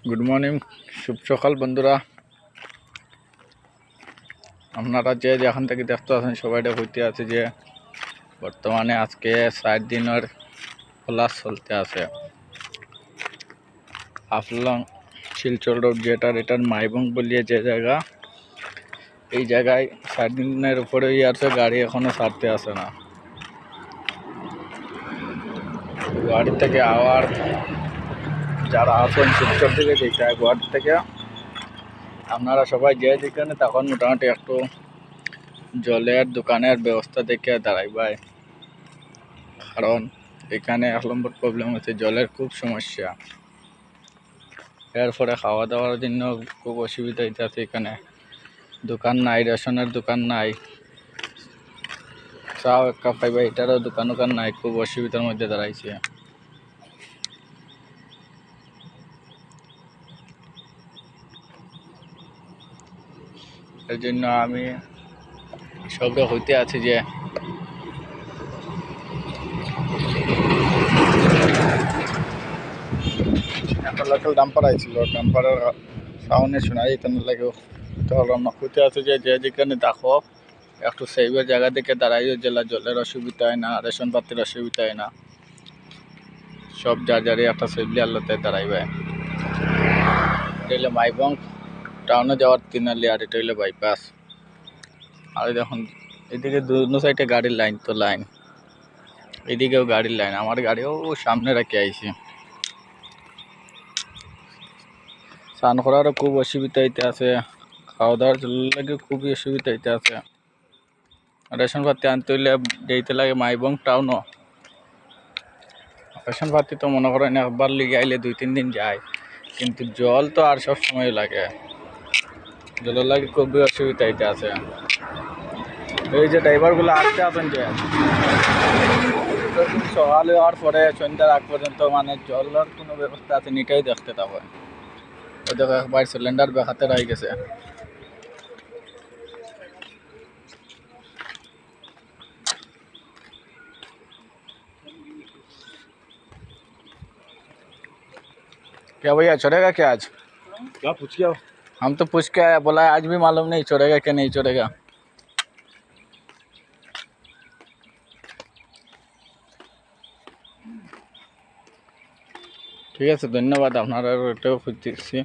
Good morning, শুভ সকাল বন্ধুরা। আপনারা যে যেখান থেকে দেখতে আছেন সবাইটা হইতে আছে যে বর্তমানে আজকে 4 দিনের ক্লাস চলতে আছে। আফলং শিলচর রোড যেটার এটার মাইবং বলিয়ে যে জায়গা, এই জায়গায় 4 দিনের উপরে আছে, গাড়ি এখনো ছাড়তে আসে না। গুয়াহাটি থেকে আওয়ার যারা আছেন শিলচর থেকে যেটা গুয়াহাটি থেকে, আপনারা সবাই যে যেখানে তখন মোটামুটি একটু জলের দোকানের ব্যবস্থা দেখে দাঁড়াইবাই, কারণ এখানে 1 নম্বর প্রবলেম হচ্ছে জলের খুব সমস্যা। এরপরে খাওয়া দাওয়ার জন্য খুব অসুবিধা হইতেছে। এখানে দোকান নাই, রেশনের দোকান নাই, চাও এক কাপ খাইবা এটারও দোকান নাই, খুব অসুবিধার মধ্যে দাঁড়াইছে। এর জন্য আমি সবে হইতে আছি যে একটা লোকাল ডাম্পার আইছিল, ডাম্পারের সাউন্ডে শোনা যেত না লাগে। তো আমরা হইতে আছে যে যেখানে দেখো একটু সেইবের জায়গা থেকে দাঁড়াই, জেলা জলের অসুবিধা হয় না, রেশন পাতির অসুবিধা হয় না, সব যার একটা সেভলি আলোতে দাঁড়াইবে। এটা হইলে মাইবং টাউনে যাওয়ার তিনালি, আর এটা হইলে বাইপাস। আর দেখুন এদিকে দু সাইডে গাড়ির লাইন তো লাইন, এদিকেও গাড়ির লাইন, আমার গাড়িও সামনে রেখে আইছি। স্নান করারও খুব অসুবিধা হইতে আছে, খাওয়া দাওয়ার লাগে খুবই অসুবিধা হইতে আছে। রেশন পাতি আনতে হইলে যেতে লাগে মাইবং টাউনও। রেশন পাতি তো মনে করেন একবার লিগে আইলে 2-3 দিন যায়, কিন্তু জল তো আর সব সময় লাগে, জলের লাগে খুবই অসুবিধা হইতে আছে। এই যে ড্রাইভারগুলো আসতে আছেন যে সকালে হওয়ার পরে সন্ধ্যার আগ পর্যন্ত মানে জলের কোনো ব্যবস্থা আছে নিটাই দেখতে তখন। ওই দেখো একবার সিলিন্ডার বেখাতে রয়ে গেছে। क्या भैया छोड़ेगा क्या आज? क्या पूछ के आओ। हम तो पूछ के आया, बोला आज भी मालूम नहीं छोड़ेगा कि नहीं छोड़ेगा। ঠিক আছে, ধন্যবাদ। আপনারা এটাও খুঁজতেছি।